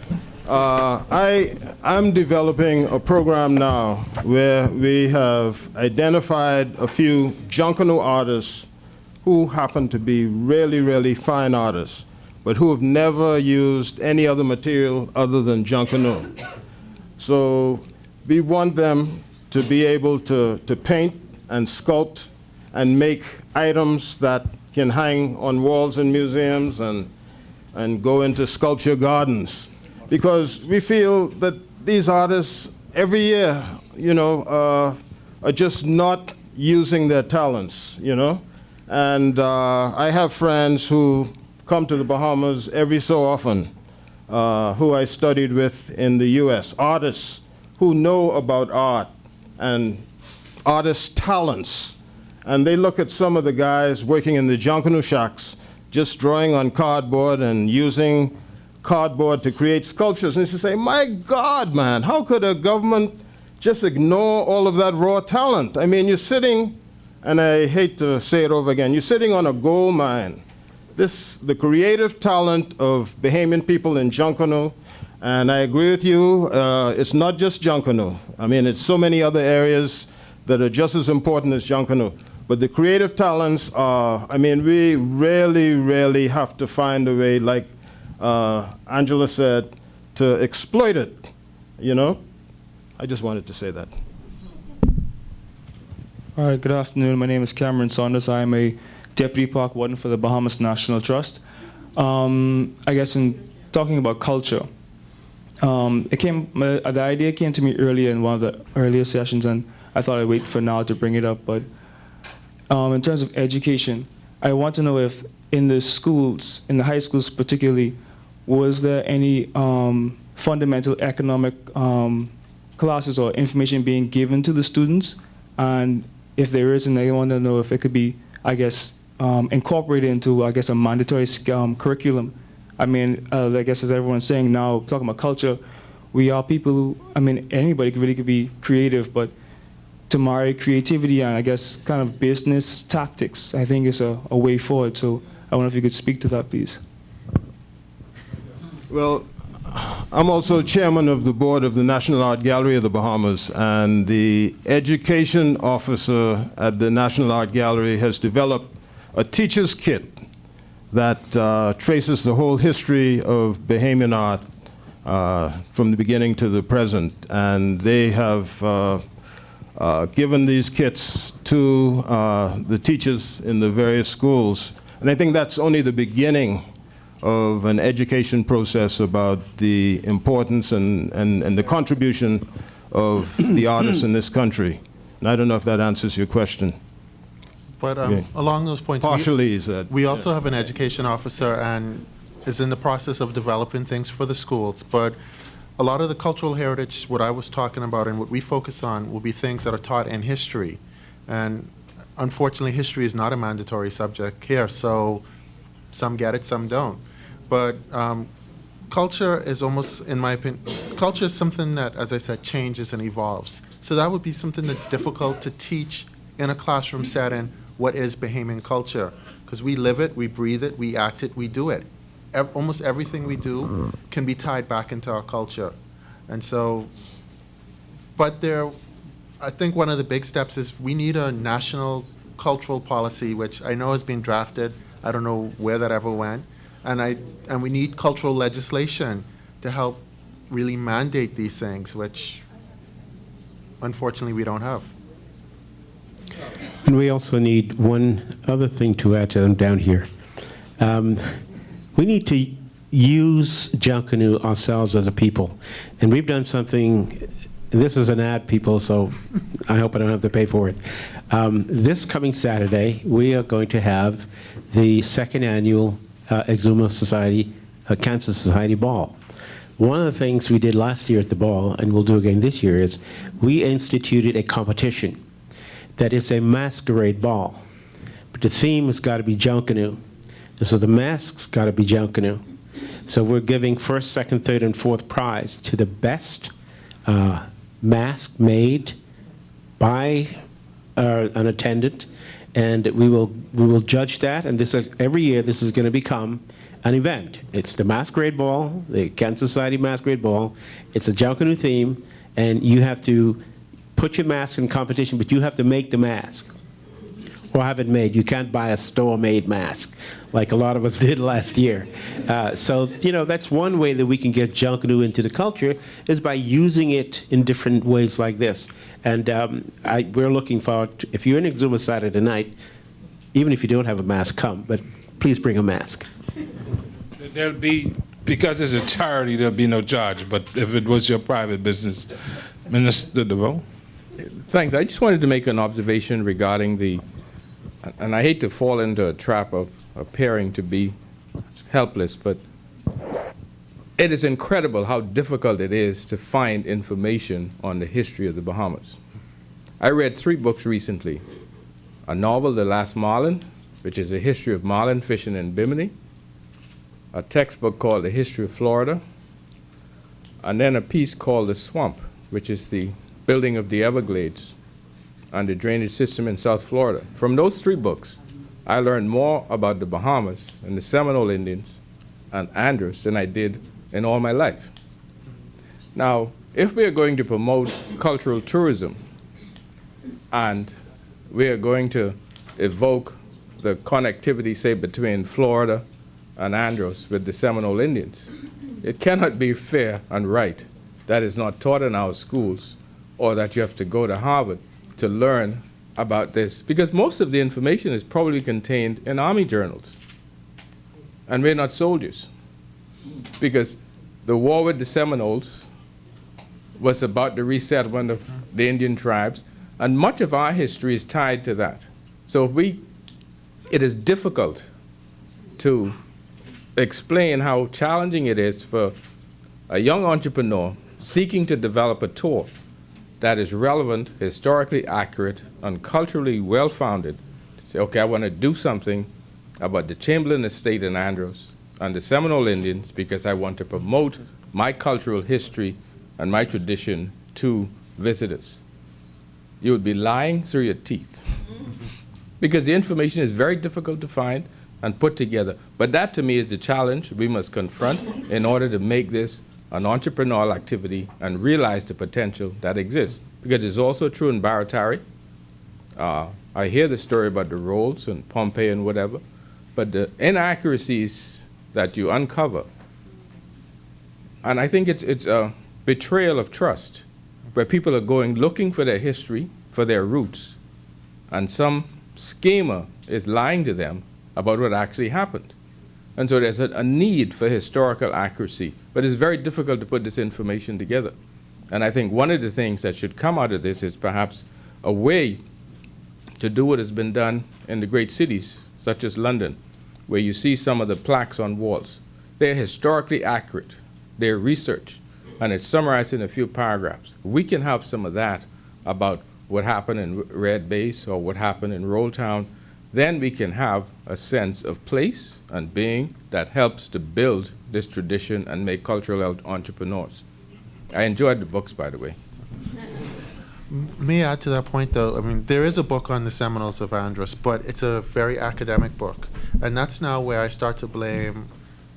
I'm developing a program now where we have identified a few Junkanoo artists who happen to be really, really fine artists, but who have never used any other material other than Junkanoo. So we want them to be able to paint and sculpt and make items that can hang on walls in museums and go into sculpture gardens. Because we feel that these artists, every year, are just not using their talents, And I have friends who come to the Bahamas every so often, who I studied with in the US, artists who know about art and artists' talents. And they look at some of the guys working in the Junkanoo shacks, just drawing on cardboard and using cardboard to create sculptures. And they say, my God, man, how could a government just ignore all of that raw talent? I mean, you're sitting, and I hate to say it over again, you're sitting on a gold mine. The creative talent of Bahamian people in Junkanoo, and I agree with you, it's not just Junkanoo. I mean, it's so many other areas that are just as important as Junkanoo. But the creative talents are, we really, really have to find a way, like Angela said, to exploit it, I just wanted to say that. All right, good afternoon. My name is Cameron Saunders. I am a Deputy Park Warden for the Bahamas National Trust. I guess in talking about culture, the idea came to me earlier in one of the earlier sessions, and I thought I'd wait for now to bring it up. But in terms of education, I want to know if in the schools, in the high schools particularly, was there any fundamental economic classes or information being given to the students? And if there isn't, I want to know if it could be, incorporated into, a mandatory curriculum. I guess as everyone's saying now, talking about culture, we are people who, anybody could be creative, but to marry creativity and kind of business tactics, I think is a way forward. So I wonder if you could speak to that, please. Well, I'm also chairman of the board of the National Art Gallery of the Bahamas, and the education officer at the National Art Gallery has developed a teacher's kit that traces the whole history of Bahamian art from the beginning to the present. And they have given these kits to the teachers in the various schools. And I think that's only the beginning of an education process about the importance and the contribution of the artists in this country. And I don't know if that answers your question. But Okay. along those points, Partially, he said. we also have an education officer and is in the process of developing things for the schools. But a lot of the cultural heritage, what I was talking about and what we focus on, will be things that are taught in history. And unfortunately, history is not a mandatory subject here, so some get it, some don't. But culture is almost, in my opinion, culture is something that, as I said, changes and evolves. So that would be something that's difficult to teach in a classroom setting. What is Bahamian culture? Because we live it, we breathe it, we act it, we do it. Almost everything we do can be tied back into our culture. And so, I think one of the big steps is we need a national cultural policy, which I know has been drafted. I don't know where that ever went. And we need cultural legislation to help really mandate these things, which unfortunately we don't have. And we also need one other thing to add to them down here. We need to use Junkanoo ourselves as a people. And we've done something, and this is an ad, people, so I hope I don't have to pay for it. This coming Saturday, we are going to have the second annual Exumas Society, Cancer Society Ball. One of the things we did last year at the ball, and we'll do again this year, is we instituted a competition that is a masquerade ball. But the theme has got to be Junkanoo. And so the mask's got to be Junkanoo. So we're giving first, second, third, and fourth prize to the best mask made by an attendant, and we will judge that. And this every year this is going to become an event. It's the masquerade ball, the Cancer Society masquerade ball. It's a Junkanoo theme, and you have to put your mask in competition, but you have to make the mask or have it made. You can't buy a store-made mask like a lot of us did last year. So, you know, that's one way that we can get Junkanoo into the culture, is by using it in different ways like this. And we're looking forward to, if you're in Exumas Saturday night, even if you don't have a mask, come, but please bring a mask. There'll be, because it's a charity, there'll be no charge, but if it was your private business, Minister DeVoe? Thanks. I just wanted to make an observation regarding the, and I hate to fall into a trap of appearing to be helpless, but it is incredible how difficult it is to find information on the history of the Bahamas. I read 3 books recently. A novel, The Last Marlin, which is a history of marlin fishing in Bimini, a textbook called The History of Florida, and then a piece called The Swamp, which is the building of the Everglades and the drainage system in South Florida. From those 3 books, I learned more about the Bahamas and the Seminole Indians and Andros than I did in all my life. Now, if we are going to promote cultural tourism and we are going to evoke the connectivity, say, between Florida and Andros with the Seminole Indians, it cannot be fair and right that is not taught in our schools, or that you have to go to Harvard to learn about this, because most of the information is probably contained in Army journals. And we're not soldiers, because the war with the Seminoles was about the resettlement of the Indian tribes, and much of our history is tied to that. So it is difficult to explain how challenging it is for a young entrepreneur seeking to develop a tour that is relevant, historically accurate, and culturally well-founded, to say, okay, I want to do something about the Chamberlain estate in Andros and the Seminole Indians because I want to promote my cultural history and my tradition to visitors. You would be lying through your teeth because the information is very difficult to find and put together. But that, to me, is the challenge we must confront in order to make this an entrepreneurial activity and realize the potential that exists. Because it's also true in Barataria. I hear the story about the rolls and Pompeii and whatever, but the inaccuracies that you uncover, and I think it's a betrayal of trust, where people are going looking for their history, for their roots, and some schemer is lying to them about what actually happened. And so there's a need for historical accuracy, but it's very difficult to put this information together. And I think one of the things that should come out of this is perhaps a way to do what has been done in the great cities, such as London, where you see some of the plaques on walls. They're historically accurate, they're research, and it's summarized in a few paragraphs. We can have some of that about what happened in Red Base or what happened in Roll Town. Then we can have a sense of place and being that helps to build this tradition and make cultural entrepreneurs. I enjoyed the books, by the way. May I add to that point, though? I mean, there is a book on the Seminoles of Andros, but it's a very academic book. And that's now where I start to blame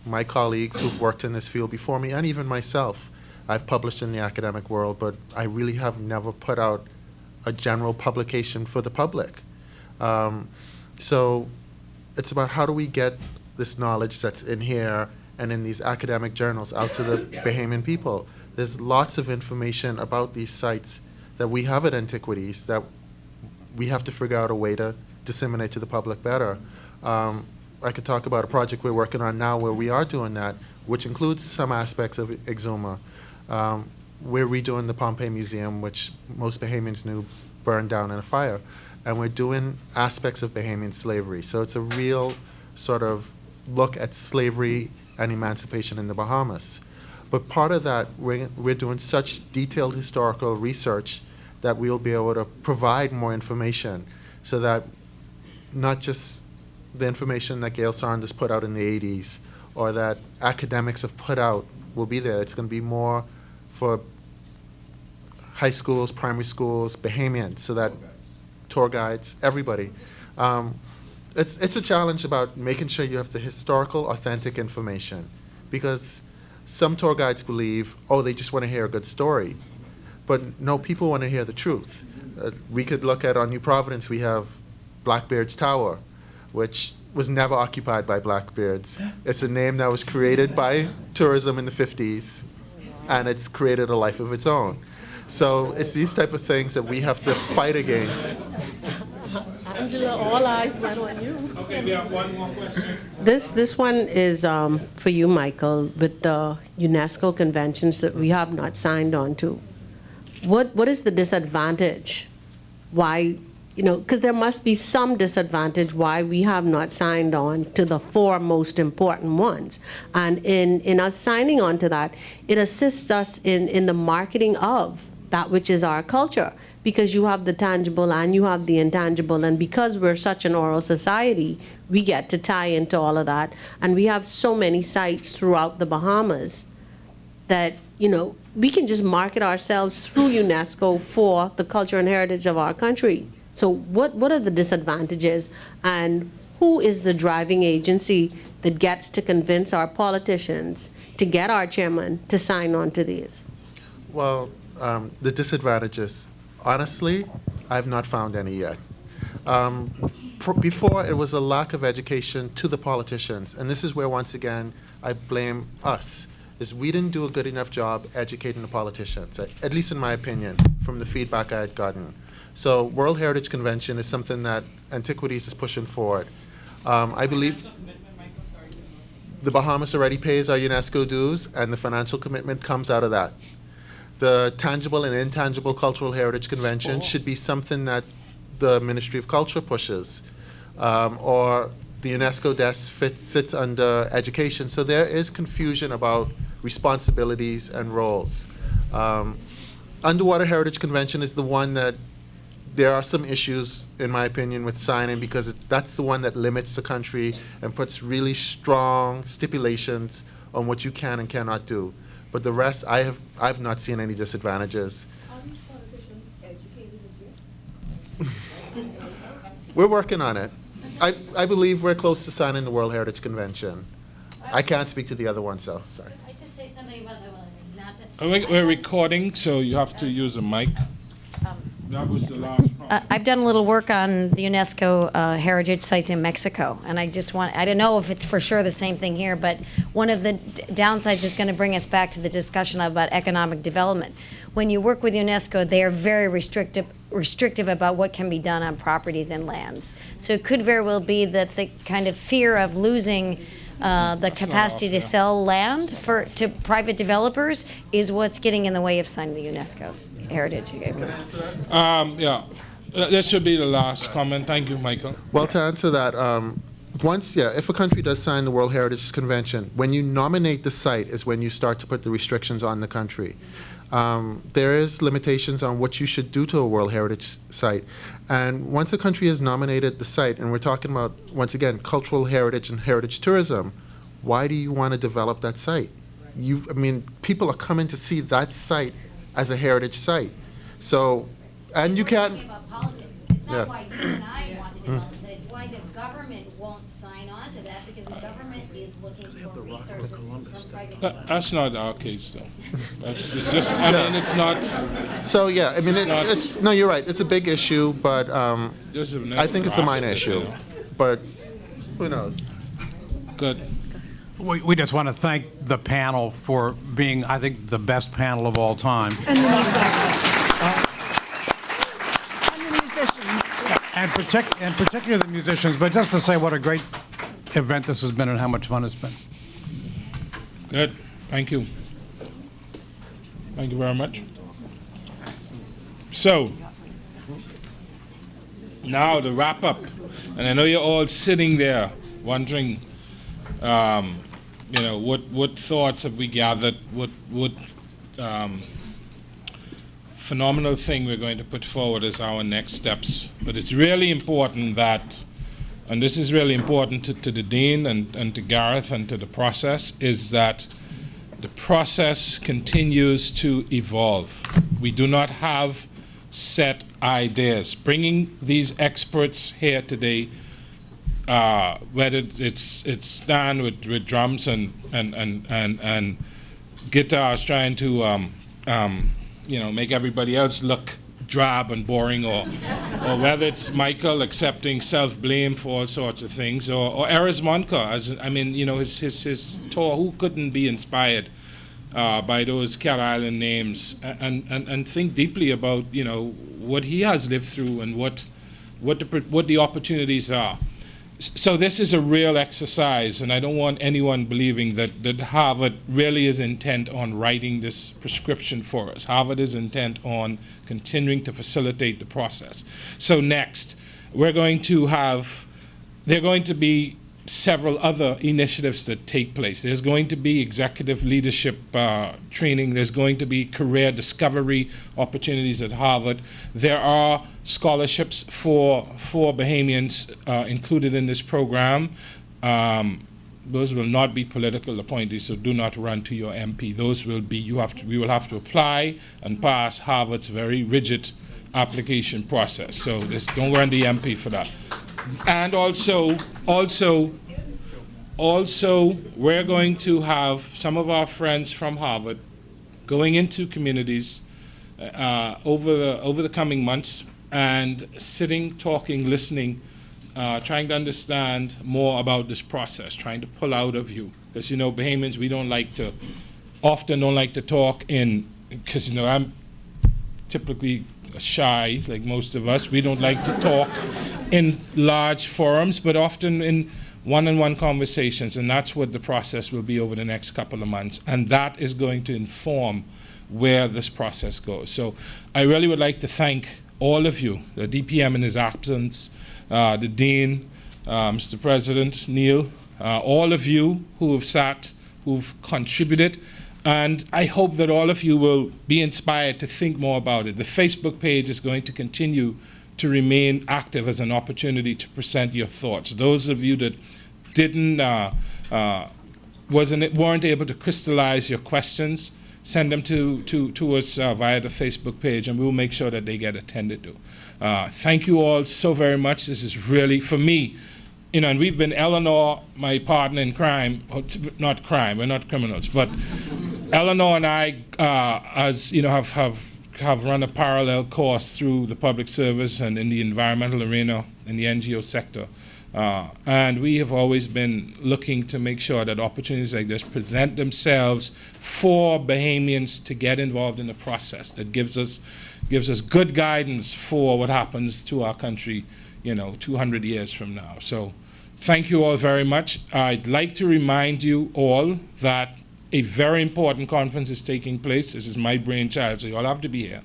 my colleagues who've worked in this field before me, and even myself. I've published in the academic world, but I really have never put out a general publication for the public. So it's about how do we get this knowledge that's in here and in these academic journals out to the Bahamian people. There's lots of information about these sites that we have at Antiquities that we have to figure out a way to disseminate to the public better. I could talk about a project we're working on now where we are doing that, which includes some aspects of Exuma. We're redoing the Pompeii Museum, which most Bahamians knew burned down in a fire. And we're doing aspects of Bahamian slavery. So it's a real sort of look at slavery and emancipation in the Bahamas. But part of that, we're doing such detailed historical research that we'll be able to provide more information so that not just the information that Gail Saunders put out in the 80s or that academics have put out will be there. It's going to be more for high schools, primary schools, Bahamians, so that tour guides, everybody. It's a challenge about making sure you have the historical, authentic information, because some tour guides believe, oh, they just want to hear a good story. But no, people want to hear the truth. We could look at, on New Providence, we have Blackbeard's Tower, which was never occupied by Blackbeards. It's a name that was created by tourism in the 50s, and it's created a life of its own. So it's these type of things that we have to fight against. Angela, all eyes went on you. Okay, we have one more question. This one is for you, Michael, with the UNESCO conventions that we have not signed on to. What is the disadvantage? Why, because there must be some disadvantage why we have not signed on to the 4 most important ones. And in us signing on to that, it assists us in the marketing of that which is our culture, because you have the tangible and you have the intangible, and because we're such an oral society, we get to tie into all of that. And we have so many sites throughout the Bahamas that, we can just market ourselves through UNESCO for the culture and heritage of our country. So what are the disadvantages, and who is the driving agency that gets to convince our politicians to get our chairman to sign on to these? Well, the disadvantages, honestly, I've not found any yet. Before, it was a lack of education to the politicians, and this is where, once again, I blame us, is we didn't do a good enough job educating the politicians, at least in my opinion, from the feedback I had gotten. So World Heritage Convention is something that Antiquities is pushing forward. I believe the Bahamas already pays our UNESCO dues, and the financial commitment comes out of that. The tangible and intangible cultural heritage convention should be something that the Ministry of Culture pushes, or the UNESCO desk sits under education. So there is confusion about responsibilities and roles. Underwater Heritage Convention is the one that there are some issues, in my opinion, with signing, because that's the one that limits the country and puts really strong stipulations on what you can and cannot do. But the rest, I've not seen any disadvantages. Are these politicians educated as yet? We're working on it. I believe we're close to signing the World Heritage Convention. I can't speak to the other one, so sorry. I just say something about the We're recording, so you have to use a mic. That was the last problem. I've done a little work on the UNESCO heritage sites in Mexico, and I don't know if it's for sure the same thing here, but one of the downsides is going to bring us back to the discussion about economic development. When you work with UNESCO, they are very restrictive about what can be done on properties and lands. So it could very well be that the kind of fear of losing the capacity to sell land to private developers is what's getting in the way of signing the UNESCO heritage agreement. Yeah, that should be the last comment. Thank you, Michael. Well, to answer that, if a country does sign the World Heritage Convention, when you nominate the site is when you start to put the restrictions on the country. There is limitations on what you should do to a World Heritage site. And once a country has nominated the site, and we're talking about, once again, cultural heritage and heritage tourism, why do you want to develop that site? People are coming to see that site as a heritage site. So, and you can't... We're talking about politics. It's not why you and I want to develop it. It's why the government won't sign on to that, because the government is looking for resources from private developers. That's not our case, though. It's just, it's not... So, yeah, it's no, you're right. It's a big issue, but I think it's a minor issue. But Who knows? Good. We just want to thank the panel for being, I think, the best panel of all time. And the musicians. And particularly the musicians, but just to say what a great event this has been and how much fun it's been. Good. Thank you. Thank you very much. So, now to wrap up, and I know you're all sitting there wondering, what thoughts have we gathered? What phenomenal thing we're going to put forward as our next steps? But it's really important that, and this is really important to the Dean and to Gareth and to the process, is that the process continues to evolve. We do not have set ideas. Bringing these experts here today, whether it's Stan with drums and guitars trying to make everybody else look drab and boring, or whether it's Michael accepting self-blame for all sorts of things, or Erez Monka, his tour. Who couldn't be inspired by those Cat Island names and think deeply about what he has lived through and what the opportunities are. So this is a real exercise, and I don't want anyone believing that Harvard really is intent on writing this prescription for us. Harvard is intent on continuing to facilitate the process. So next, there are going to be several other initiatives that take place. There's going to be executive leadership training. There's going to be career discovery opportunities at Harvard. There are scholarships for Bahamians included in this program. Those will not be political appointees, so do not run to your MP. Those will be, we will have to apply and pass Harvard's very rigid application process. So don't run the MP for that. And also, we're going to have some of our friends from Harvard going into communities over the coming months and sitting, talking, listening, trying to understand more about this process, trying to pull out of you. Because, Bahamians, we often don't like to talk because, I'm typically shy, like most of us. We don't like to talk in large forums, but often in one-on-one conversations, and that's what the process will be over the next couple of months, and that is going to inform where this process goes. So I really would like to thank all of you, the DPM in his absence, the Dean, Mr. President, Neil, all of you who have sat, who've contributed, and I hope that all of you will be inspired to think more about it. The Facebook page is going to continue to remain active as an opportunity to present your thoughts. Those of you that weren't able to crystallize your questions, send them to us via the Facebook page, and we'll make sure that they get attended to. Thank you all so very much. This is really, for me, and we've been, Eleanor, my partner in crime, not crime, we're not criminals, but Eleanor and I, have run a parallel course through the public service and in the environmental arena, in the NGO sector. And we have always been looking to make sure that opportunities like this present themselves for Bahamians to get involved in the process that gives us good guidance for what happens to our country, 200 years from now. So thank you all very much. I'd like to remind you all that a very important conference is taking place. This is my brainchild, so you all have to be here.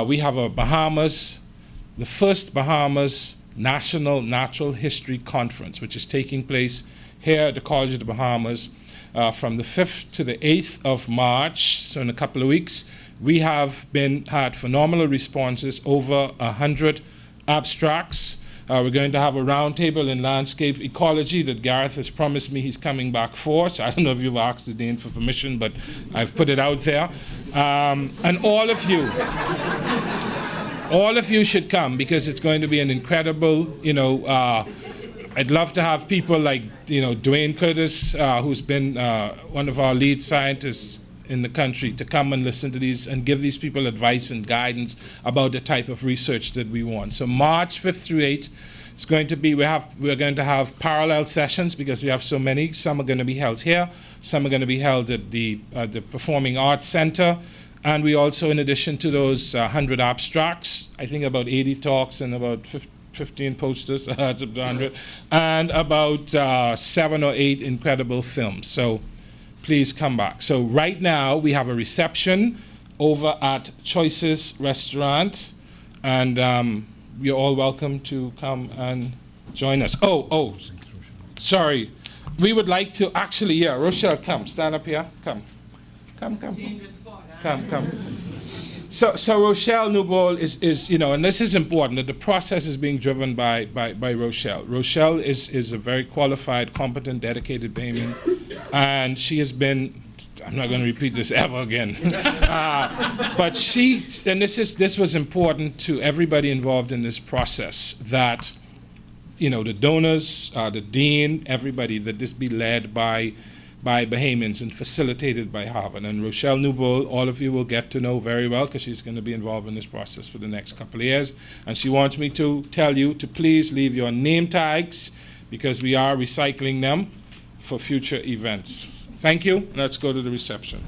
We have the first Bahamas National Natural History Conference, which is taking place here at the College of the Bahamas from the 5th to the 8th of March, so in a couple of weeks. We have had phenomenal responses, over 100 abstracts. We're going to have a roundtable in landscape ecology that Gareth has promised me he's coming back for. So I don't know if you've asked the Dean for permission, but I've put it out there. And all of you should come, because it's going to be an incredible, I'd love to have people like, Dwayne Curtis, who's been one of our lead scientists in the country, to come and listen to these and give these people advice and guidance about the type of research that we want. So March 5th through 8th, It's going to be, we're going to have parallel sessions because we have so many. Some are going to be held here, some are going to be held at the Performing Arts Center. And we also, in addition to those 100 abstracts, I think about 80 talks and about 15 posters, that's up to 100, and about 7 or 8 incredible films. So please come back. So right now we have a reception over at Choices Restaurant, and you're all welcome to come and join us. Oh, sorry. We would like to actually, yeah, Rochelle, come, stand up here, come. Come. So Rochelle Newbold is, you know, and this is important, that the process is being driven by Rochelle. Rochelle is a very qualified, competent, dedicated Bahamian, and she has been, I'm not going to repeat this ever again, but this was important to everybody involved in this process, that, you know, the donors, the dean, everybody, that this be led by Bahamians and facilitated by Harvard. And Rochelle Newbold, all of you will get to know very well because she's going to be involved in this process for the next couple of years. And she wants me to tell you to please leave your name tags because we are recycling them for future events. Thank you. Let's go to the reception.